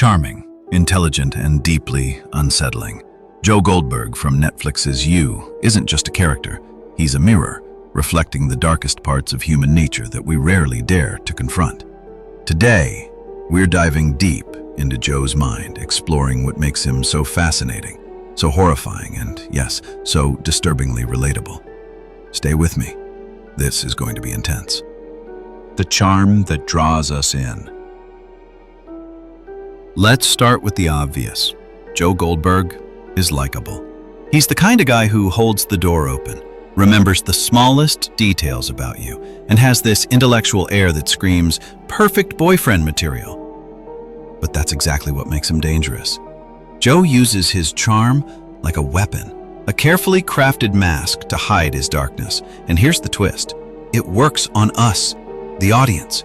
Charming, intelligent, and deeply unsettling. Joe Goldberg from Netflix's You isn't just a character. He's a mirror, reflecting the darkest parts of human nature that we rarely dare to confront. Today, we're diving deep into Joe's mind, exploring what makes him so fascinating, so horrifying, and yes, so disturbingly relatable. Stay with me. This is going to be intense. The charm that draws us in. Let's start with the obvious. Joe Goldberg is likable. He's the kind of guy who holds the door open, remembers the smallest details about you, and has this intellectual air that screams perfect boyfriend material. But that's exactly what makes him dangerous. Joe uses his charm like a weapon, a carefully crafted mask to hide his darkness. And here's the twist. It works on us, the audience.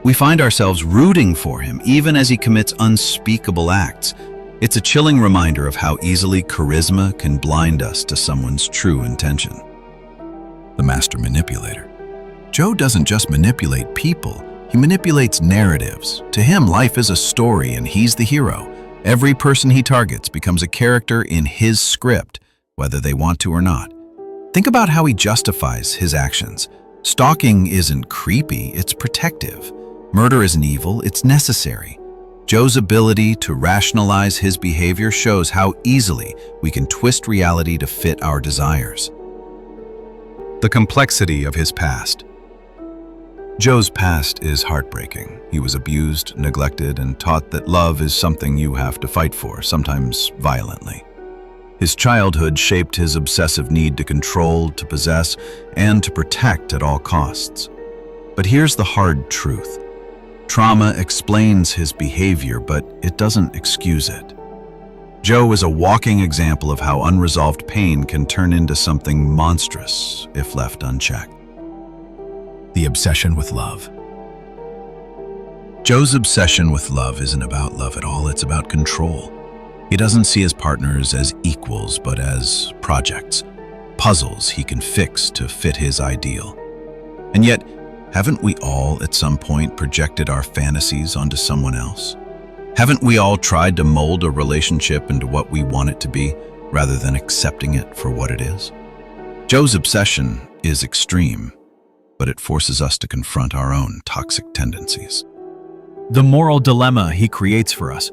We find ourselves rooting for him even as he commits unspeakable acts. It's a chilling reminder of how easily charisma can blind us to someone's true intention. The master manipulator. Joe doesn't just manipulate people, he manipulates narratives. To him, life is a story and he's the hero. Every person he targets becomes a character in his script, whether they want to or not. Think about how he justifies his actions. Stalking isn't creepy, it's protective. Murder isn't evil, it's necessary. Joe's ability to rationalize his behavior shows how easily we can twist reality to fit our desires. The complexity of his past. Joe's past is heartbreaking. He was abused, neglected, and taught that love is something you have to fight for, sometimes violently. His childhood shaped his obsessive need to control, to possess, and to protect at all costs. But here's the hard truth. Trauma explains his behavior, but it doesn't excuse it. Joe is a walking example of how unresolved pain can turn into something monstrous if left unchecked. The obsession with love. Joe's obsession with love isn't about love at all, it's about control. He doesn't see his partners as equals, but as projects, puzzles he can fix to fit his ideal. And yet, haven't we all at some point projected our fantasies onto someone else? Haven't we all tried to mold a relationship into what we want it to be, rather than accepting it for what it is? Joe's obsession is extreme, but it forces us to confront our own toxic tendencies. The moral dilemma he creates for us.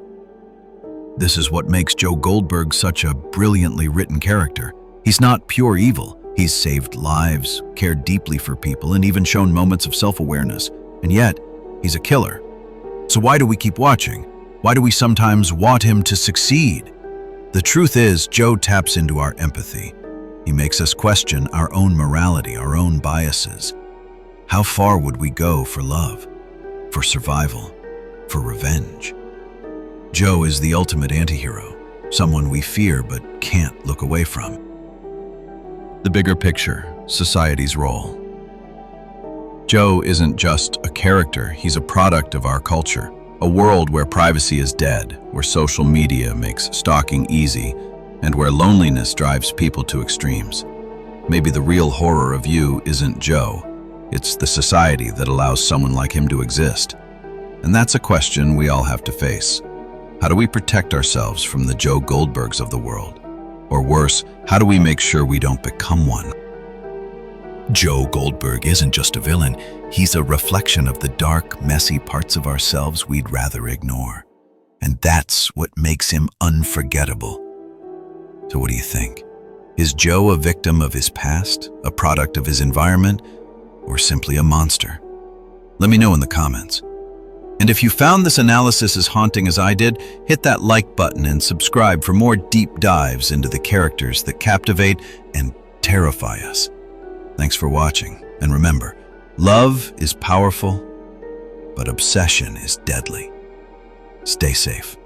This is what makes Joe Goldberg such a brilliantly written character. He's not pure evil. He's saved lives, cared deeply for people, and even shown moments of self-awareness. And yet, he's a killer. So why do we keep watching? Why do we sometimes want him to succeed? The truth is, Joe taps into our empathy. He makes us question our own morality, our own biases. How far would we go for love, for survival, for revenge? Joe is the ultimate antihero, someone we fear but can't look away from. The bigger picture, society's role. Joe isn't just a character, he's a product of our culture. A world where privacy is dead, where social media makes stalking easy, and where loneliness drives people to extremes. Maybe the real horror of You isn't Joe, it's the society that allows someone like him to exist. And that's a question we all have to face. How do we protect ourselves from the Joe Goldbergs of the world? Or worse, how do we make sure we don't become one? Joe Goldberg isn't just a villain, he's a reflection of the dark, messy parts of ourselves we'd rather ignore. And that's what makes him unforgettable. So what do you think? Is Joe a victim of his past, a product of his environment, or simply a monster? Let me know in the comments. And if you found this analysis as haunting as I did, hit that like button and subscribe for more deep dives into the characters that captivate and terrify us. Thanks for watching, and remember, love is powerful, but obsession is deadly. Stay safe.